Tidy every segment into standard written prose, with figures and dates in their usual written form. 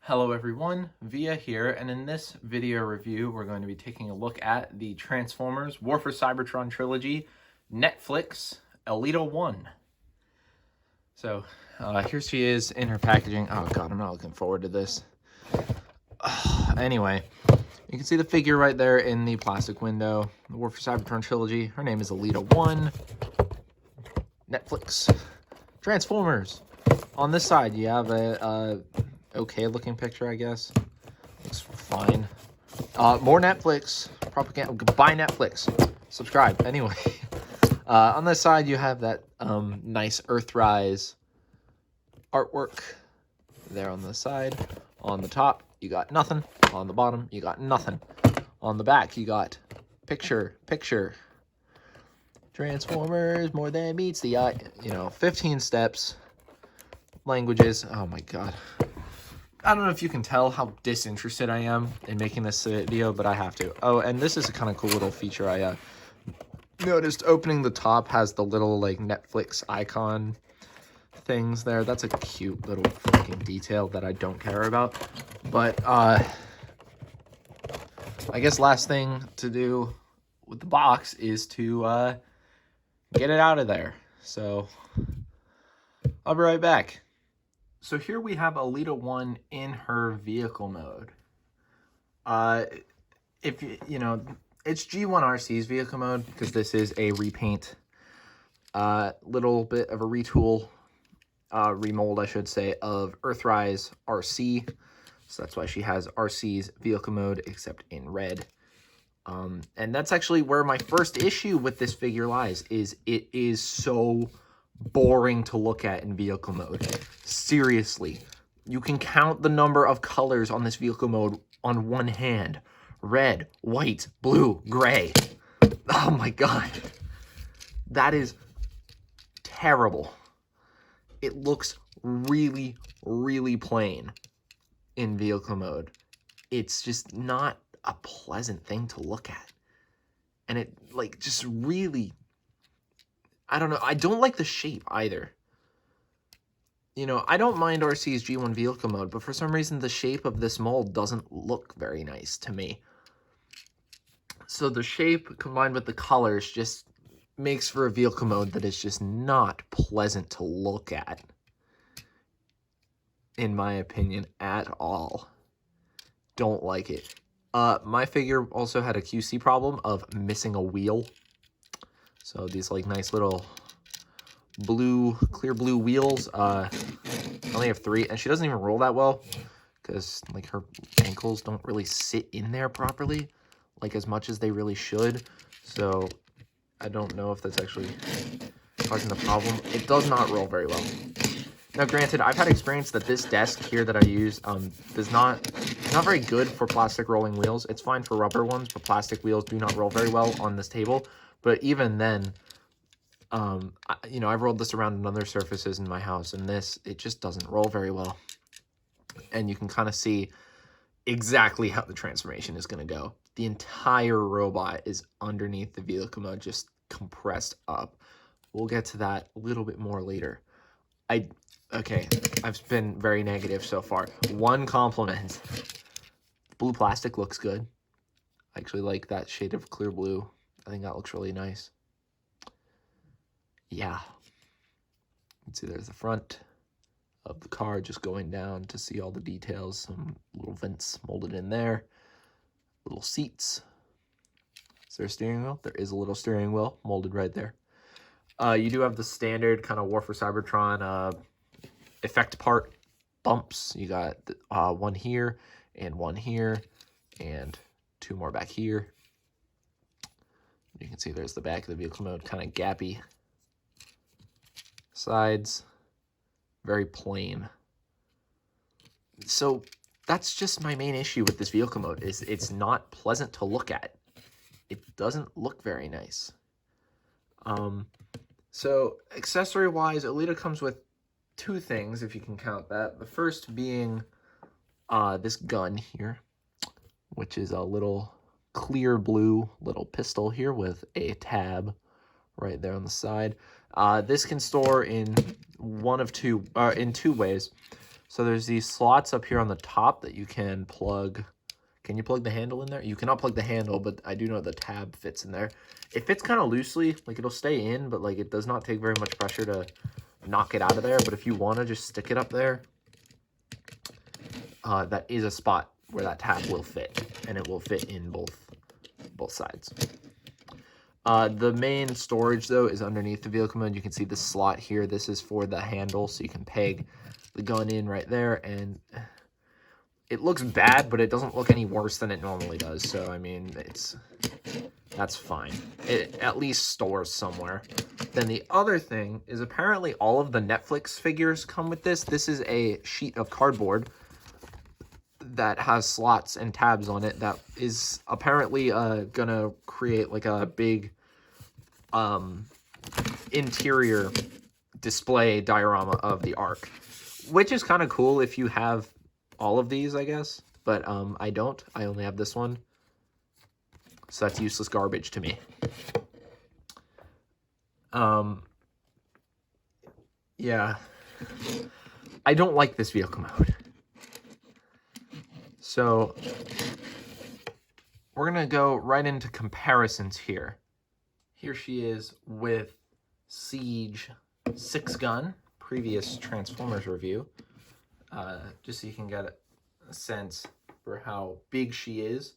Hello everyone, Via here, and in this video review we're going to be taking a look at the Transformers War for Cybertron trilogy, Netflix, ELITA-1. So, here she is in her packaging. Oh god, I'm not looking forward to this. Anyway, you can see the figure right there in the plastic window. The War for Cybertron trilogy. Her name is ELITA-1. Netflix. Transformers. On this side, you have a okay looking picture, I guess. Looks fine. More Netflix propaganda. Buy Netflix. Subscribe. Anyway, on this side you have that nice Earthrise artwork there on the side. On the top you got nothing. On the bottom you got nothing. On the back you got picture. Transformers more than meets the eye. 15 steps. Languages. Oh my god. I don't know if you can tell how disinterested I am in making this video, but I have to. Oh, and this is a kind of cool little feature I noticed. Opening the top has the little like Netflix icon things there. That's a cute little freaking detail that I don't care about. But I guess last thing to do with the box is to get it out of there. So I'll be right back. So here we have ELITA-1 in her vehicle mode. If you know, it's G1RC's vehicle mode because this is a repaint, little bit of a retool, remold, I should say, of Earthrise RC. So that's why she has RC's vehicle mode, except in red. And that's actually where my first issue with this figure lies, is it is so boring to look at in vehicle mode. Seriously, you can count the number of colors on this vehicle mode on one hand. Red, white, blue, gray. Oh my god. That is terrible. It looks really, really plain in vehicle mode. It's just not a pleasant thing to look at. And it, like, just really, I don't know. I don't like the shape either. I don't mind RC's G1 vehicle mode, but for some reason the shape of this mold doesn't look very nice to me. So the shape combined with the colors just makes for a vehicle mode that is just not pleasant to look at, in my opinion, at all. Don't like it. My figure also had a QC problem of missing a wheel. So these like nice little clear blue wheels, I only have 3, and she doesn't even roll that well because like her ankles don't really sit in there properly, like as much as they really should. So I don't know if that's actually causing the problem. It does not roll very well. Now granted, I've had experience that this desk here that I use is not very good for plastic rolling wheels. It's fine for rubber ones, but plastic wheels do not roll very well on this table. But even then, I've rolled this around on other surfaces in my house, and it just doesn't roll very well. And you can kind of see exactly how the transformation is going to go. The entire robot is underneath the vehicle mode, just compressed up. We'll get to that a little bit more later. Okay, I've been very negative so far. One compliment. Blue plastic looks good. I actually like that shade of clear blue. I think that looks really nice. Yeah. You can see there's the front of the car just going down to see all the details. Some little vents molded in there. Little seats. Is there a steering wheel? There is a little steering wheel molded right there. You do have the standard kind of War for Cybertron effect part bumps. You got one here and 2 more back here. You can see there's the back of the vehicle mode, kind of gappy. Sides, very plain. So that's just my main issue with this vehicle mode, is it's not pleasant to look at. It doesn't look very nice. So accessory wise, ELITA comes with 2 things, if you can count that. The first being this gun here, which is a little clear blue little pistol here with a tab right there on the side. This can store in 2 ways. So there's these slots up here on the top that you can plug. Can you plug the handle in there? You cannot plug the handle, but I do know the tab fits in there. It fits kind of loosely, like it'll stay in, but like it does not take very much pressure to knock it out of there. But if you want to just stick it up there, that is a spot where that tab will fit, and it will fit in both sides. The main storage, though, is underneath the vehicle mode. You can see the slot here. This is for the handle, so you can peg the gun in right there, and it looks bad, but it doesn't look any worse than it normally does. So, I mean, that's fine. It at least stores somewhere. Then the other thing is apparently all of the Netflix figures come with this. This is a sheet of cardboard that has slots and tabs on it that is apparently gonna create like a big interior display diorama of the Ark, which is kind of cool if you have all of these, I guess, but I don't. I only have this one, so that's useless garbage to me. Yeah, I don't like this vehicle mode. So we're gonna go right into comparisons here. Here she is with Siege 6-gun, previous Transformers review, just so you can get a sense for how big she is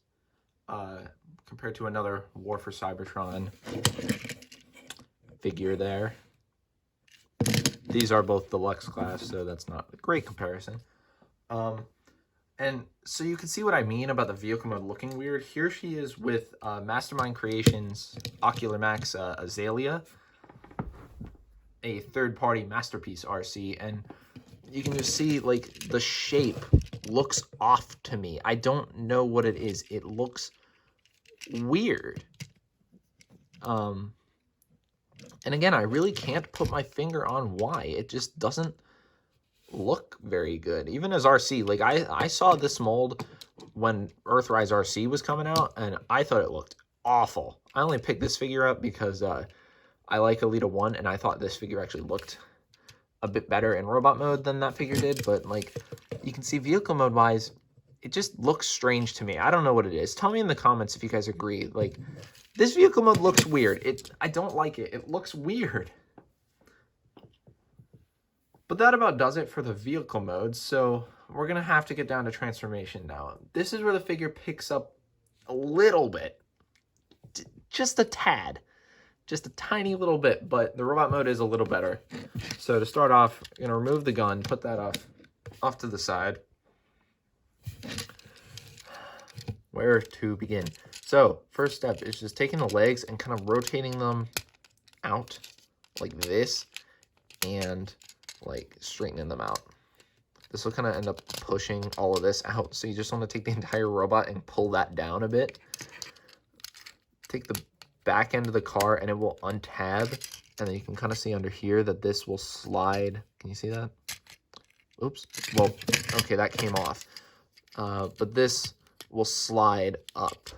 compared to another War for Cybertron figure there. These are both deluxe class, so that's not a great comparison. And so you can see what I mean about the vehicle mode looking weird. Here she is with Mastermind Creations Ocular Max Azalea, a third-party Masterpiece RC, and you can just see, like, the shape looks off to me. I don't know what it is. It looks weird. And again, I really can't put my finger on why. It just doesn't look very good. Even as RC, like I saw this mold when Earthrise RC was coming out, and I thought it looked awful. I only picked this figure up because I like ELITA-1, and I thought this figure actually looked a bit better in robot mode than that figure did. But like you can see, vehicle mode wise, it just looks strange to me. I don't know what it is. Tell me in the comments if you guys agree. Like, this vehicle mode looks weird. I don't like it. It looks weird. But that about does it for the vehicle mode, so we're going to have to get down to transformation now. This is where the figure picks up a little bit. Just a tad. Just a tiny little bit, but the robot mode is a little better. So to start off, I'm going to remove the gun, put that off to the side. Where to begin? So, first step is just taking the legs and kind of rotating them out like this and like straightening them out. This will kind of end up pushing all of this out. So you just want to take the entire robot and pull that down a bit. Take the back end of the car and it will untab. And then you can kind of see under here that this will slide. Can you see that? Oops. Well, okay, that came off. But this will slide up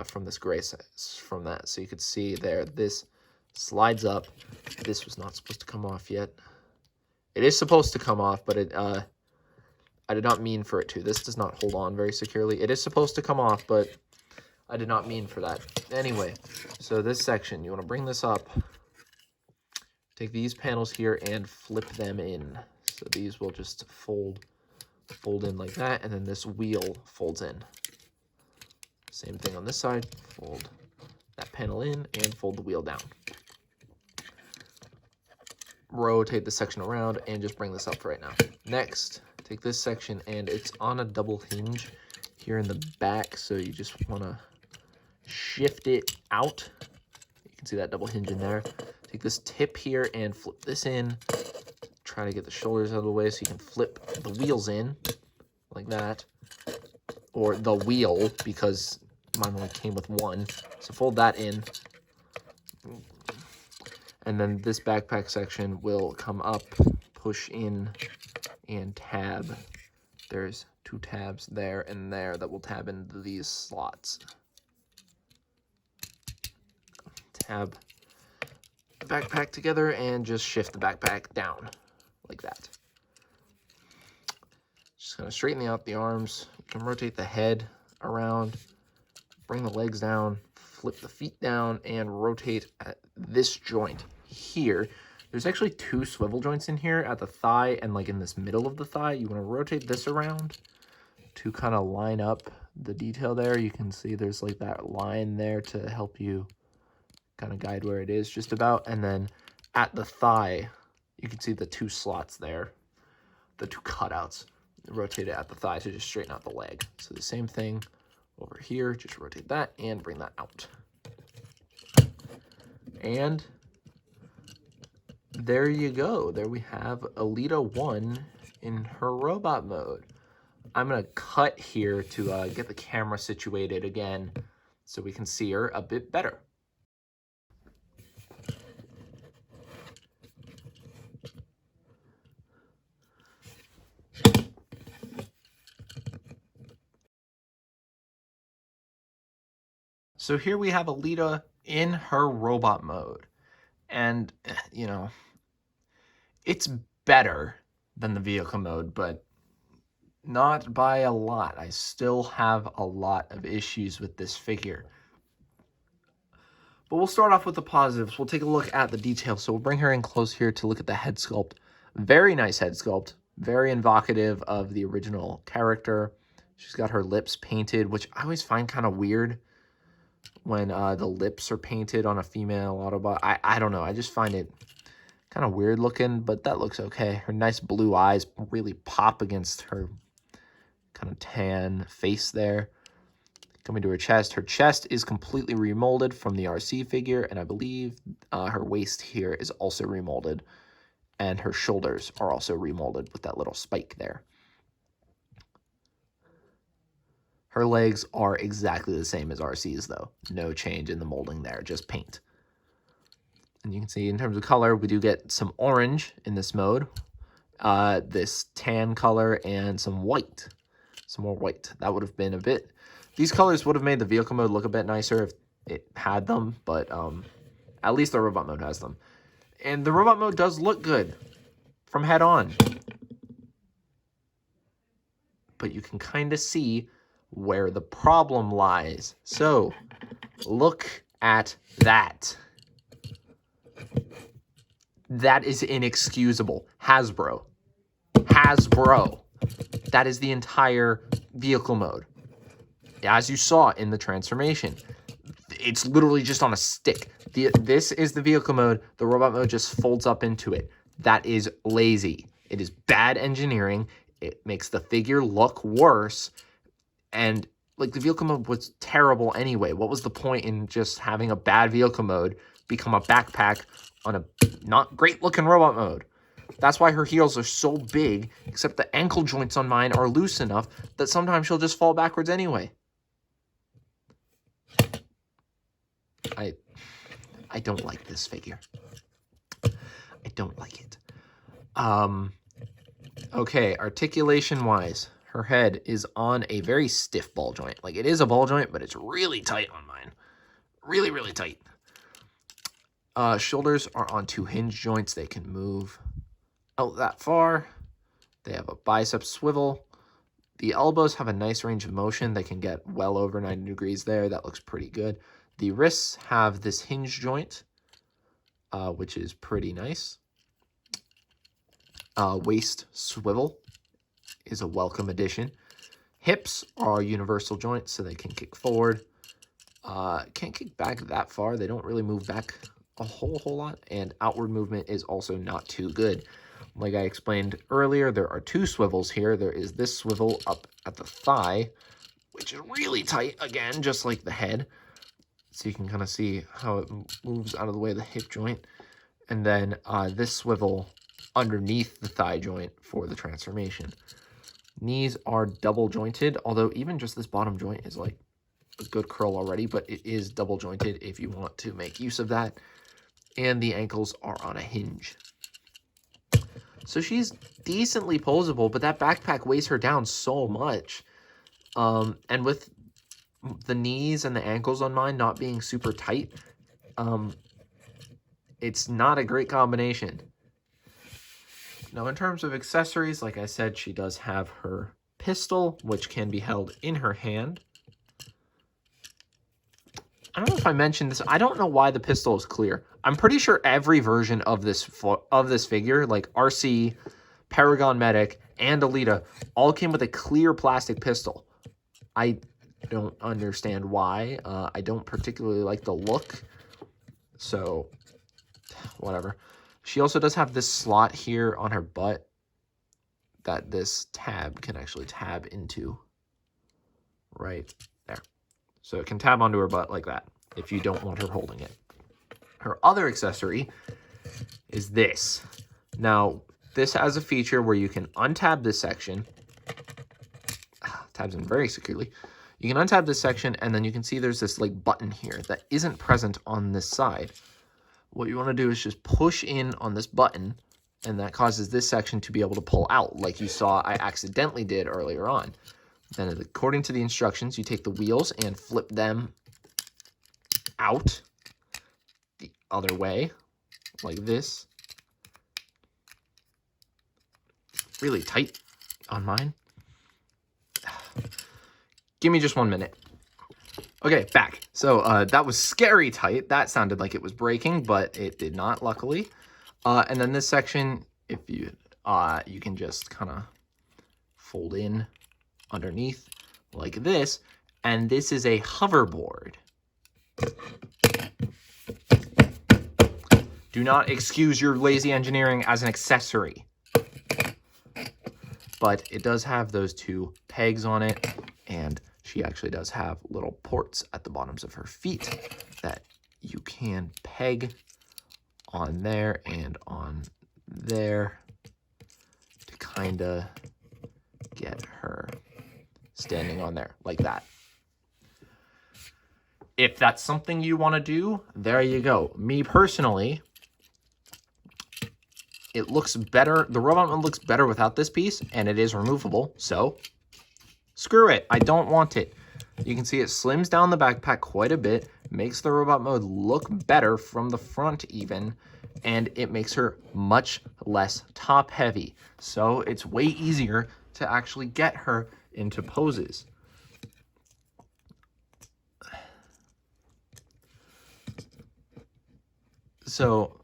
from this gray size, from that. So you could see there, this slides up. This was not supposed to come off yet. It is supposed to come off, but I did not mean for it to. This does not hold on very securely. It is supposed to come off, but I did not mean for that. Anyway, so this section, you want to bring this up, take these panels here and flip them in. So these will just fold in like that, and then this wheel folds in. Same thing on this side, fold that panel in and fold the wheel down. Rotate the section around and just bring this up for right now. Next, take this section and it's on a double hinge here in the back, so you just want to shift it out. You can see that double hinge in there. Take this tip here and flip this in. Try to get the shoulders out of the way so you can flip the wheels in like that, or the wheel, because mine only came with one. So fold that in, and then this backpack section will come up, push in, and tab. There's two tabs there and there that will tab into these slots. Tab the backpack together and just shift the backpack down like that. kind of straighten out the arms. You can rotate the head around, bring the legs down, flip the feet down, and rotate at this joint here. There's actually 2 swivel joints in here at the thigh and like in this middle of the thigh. You want to rotate this around to kind of line up the detail there. You can see there's like that line there to help you kind of guide where it is just about. And then at the thigh, you can see the 2 slots there, the 2 cutouts. Rotate it at the thigh to just straighten out the leg. So the same thing over here, just rotate that and bring that out. And there you go. There we have ELITA-1 in her robot mode. I'm going to cut here to get the camera situated again so we can see her a bit better. So here we have ELITA in her robot mode. And, you know, it's better than the vehicle mode, but not by a lot. I still have a lot of issues with this figure. But we'll start off with the positives. We'll take a look at the details. So we'll bring her in close here to look at the head sculpt. Very nice head sculpt. Very evocative of the original character. She's got her lips painted, which I always find kind of weird when the lips are painted on a female Autobot. I don't know. I just find it kind of weird looking, but that looks okay. Her nice blue eyes really pop against her kind of tan face there. Coming to her chest is completely remolded from the RC figure, and I believe her waist here is also remolded, and her shoulders are also remolded with that little spike there. Her legs are exactly the same as RC's, though. No change in the molding there, just paint. And you can see in terms of color, we do get some orange in this mode, this tan color, and some white. Some more white. That would have been a bit... These colors would have made the vehicle mode look a bit nicer if it had them, but at least the robot mode has them. And the robot mode does look good from head on. But you can kind of see where the problem lies. So, look at that. That is inexcusable. Hasbro. That is the entire vehicle mode. As you saw in the transformation, it's literally just on a stick. This is the vehicle mode. The robot mode just folds up into it. That is lazy. It is bad engineering. It makes the figure look worse. And like the vehicle mode was terrible anyway. What was the point in just having a bad vehicle mode become a backpack on a not great looking robot mode? That's why her heels are so big, except the ankle joints on mine are loose enough that sometimes she'll just fall backwards anyway. I don't like this figure. I don't like it. Okay, articulation-wise, her head is on a very stiff ball joint. Like, it is a ball joint, but it's really tight on mine. Really, really tight. Shoulders are on 2 hinge joints. They can move out that far. They have a bicep swivel. The elbows have a nice range of motion. They can get well over 90 degrees there. That looks pretty good. The wrists have this hinge joint, which is pretty nice. Waist swivel is a welcome addition. Hips are universal joints, so they can kick forward. Can't kick back that far. They don't really move back a whole lot. And outward movement is also not too good. Like I explained earlier, there are 2 swivels here. There is this swivel up at the thigh, which is really tight, again, just like the head. So you can kind of see how it moves out of the way of the hip joint. And then this swivel underneath the thigh joint for the transformation. Knees are double jointed, although even just this bottom joint is like a good curl already, but it is double jointed if you want to make use of that. And the ankles are on a hinge. So she's decently posable, but that backpack weighs her down so much. And with the knees and the ankles on mine not being super tight, it's not a great combination. Now, in terms of accessories, like I said, she does have her pistol, which can be held in her hand. I don't know if I mentioned this. I don't know why the pistol is clear. I'm pretty sure every version of this figure, like RC, Paragon Medic, and Elita, all came with a clear plastic pistol. I don't understand why. I don't particularly like the look, so whatever. She also does have this slot here on her butt that this tab can actually tab into right there. So it can tab onto her butt like that if you don't want her holding it. Her other accessory is this. Now, this has a feature where you can untab this section. Tabs in very securely. You can untab this section, and then you can see there's this like button here that isn't present on this side. What you want to do is just push in on this button, and that causes this section to be able to pull out, like you saw I accidentally did earlier on. Then, according to the instructions, you take the wheels and flip them out the other way, like this. Really tight on mine. Give me just 1 minute. Okay, back. So that was scary tight. That sounded like it was breaking, but it did not, luckily. And then this section, if you can just kind of fold in underneath like this, and this is a hoverboard. Do not excuse your lazy engineering as an accessory. But it does have those two pegs on it, and she actually does have little ports at the bottoms of her feet that you can peg on there and on there to kind of get her standing on there like that. If that's something you want to do, there you go. Me personally, it looks better. The robot mode looks better without this piece, and it is removable, so screw it. I don't want it. You can see it slims down the backpack quite a bit, makes the robot mode look better from the front even, and it makes her much less top heavy. So it's way easier to actually get her into poses. So,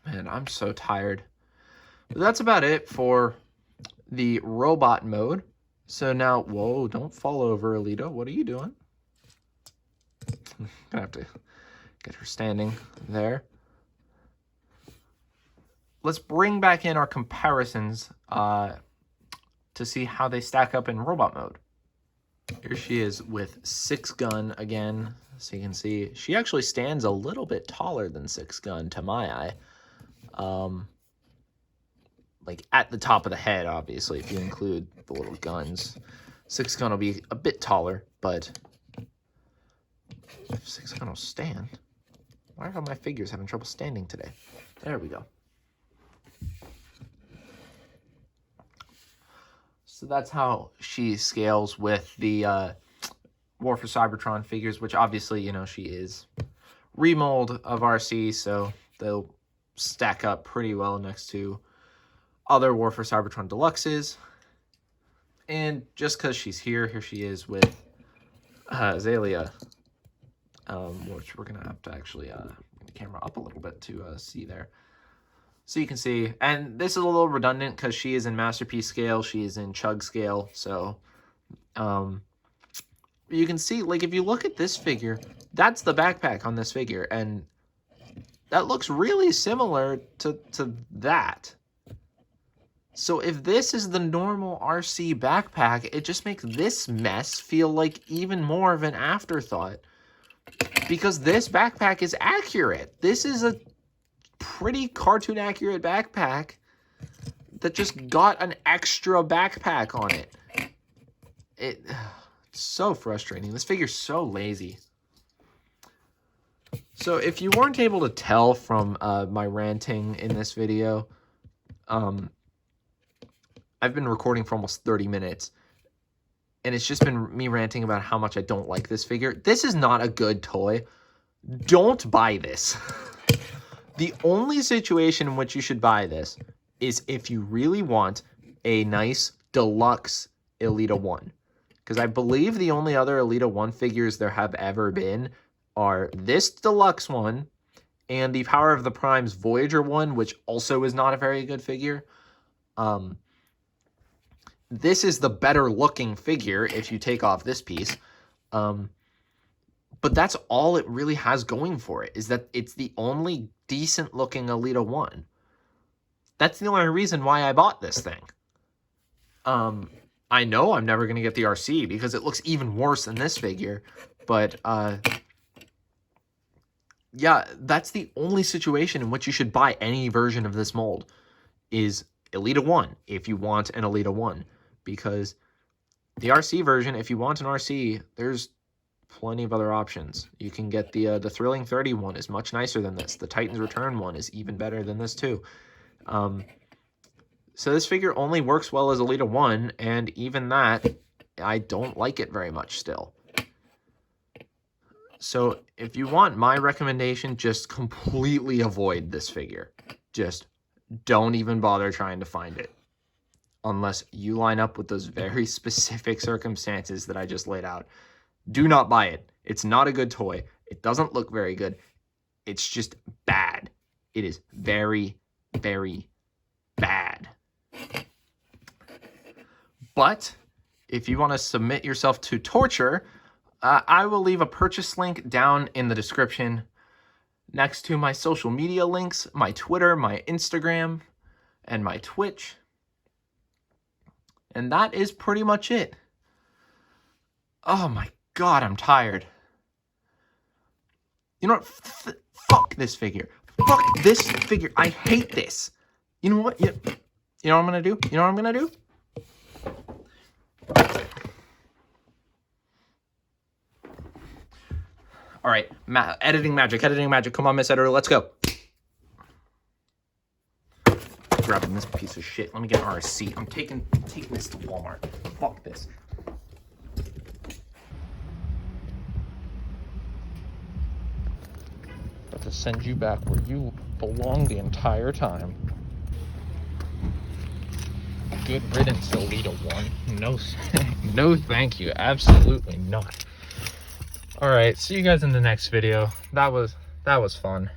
man, I'm so tired. But that's about it for the robot mode. So now, whoa, don't fall over, Elita. What are you doing? I'm gonna have to get her standing there. Let's bring back in our comparisons to see how they stack up in robot mode. Here she is with 6-gun again. So you can see she actually stands a little bit taller than 6-gun to my eye. Like at the top of the head, obviously, if you include the little guns. 6-gun will be a bit taller, but if 6-gun will stand. Why are my figures having trouble standing today? There we go. So that's how she scales with the War for Cybertron figures, which obviously, you know, she is remold of RC, so they'll stack up pretty well next to other War for Cybertron Deluxes. And just because she's here she is with Azalea, which we're going to have to actually bring the camera up a little bit to see there. So you can see, and this is a little redundant because she is in Masterpiece scale, she is in Chug scale, so you can see, like, if you look at this figure, that's the backpack on this figure, and that looks really similar to that. So if this is the normal RC backpack, it just makes this mess feel like even more of an afterthought, because this backpack is accurate. This is a pretty cartoon accurate backpack that just got an extra backpack on it. It's so frustrating. This figure's so lazy. So if you weren't able to tell from my ranting in this video, I've been recording for almost 30 minutes, and it's just been me ranting about how much I don't like this figure. This is not a good toy. Don't buy this. The only situation in which you should buy this is if you really want a nice deluxe ELITA-1. Because I believe the only other ELITA-1 figures there have ever been are this deluxe one and the Power of the Primes Voyager one, which also is not a very good figure. This is the better looking figure if you take off this piece. But that's all it really has going for it, is that it's the only decent looking ELITA-1. That's the only reason why I bought this thing. I know I'm never going to get the RC because it looks even worse than this figure, but yeah, that's the only situation in which you should buy any version of this mold, is ELITA-1 if you want an ELITA-1. Because the RC version, if you want an RC, there's plenty of other options. You can get the Thrilling 30 one is much nicer than this. The Titan's Return one is even better than this too. So this figure only works well as ELITA-1, and even that, I don't like it very much still. So if you want my recommendation, just completely avoid this figure. Just don't even bother trying to find it, unless you line up with those very specific circumstances that I just laid out. Do not buy it. It's not a good toy. It doesn't look very good. It's just bad. It is very, very bad. But if you want to submit yourself to torture, I will leave a purchase link down in the description next to my social media links, my Twitter, my Instagram, and my Twitch. And that is pretty much it. Oh my God, I'm tired. You know what? Fuck this figure. Fuck this figure. I hate this. You know what? You know what I'm going to do? You know what I'm going to do? All right, editing magic. Come on, Miss Editor, let's go. Grabbing this piece of shit. Let me get an RC. I'm taking this to Walmart. Fuck this. About to send you back where you belong the entire time. Good riddance, ELITA-1. No, no thank you. Absolutely not. All right, see you guys in the next video. That was fun.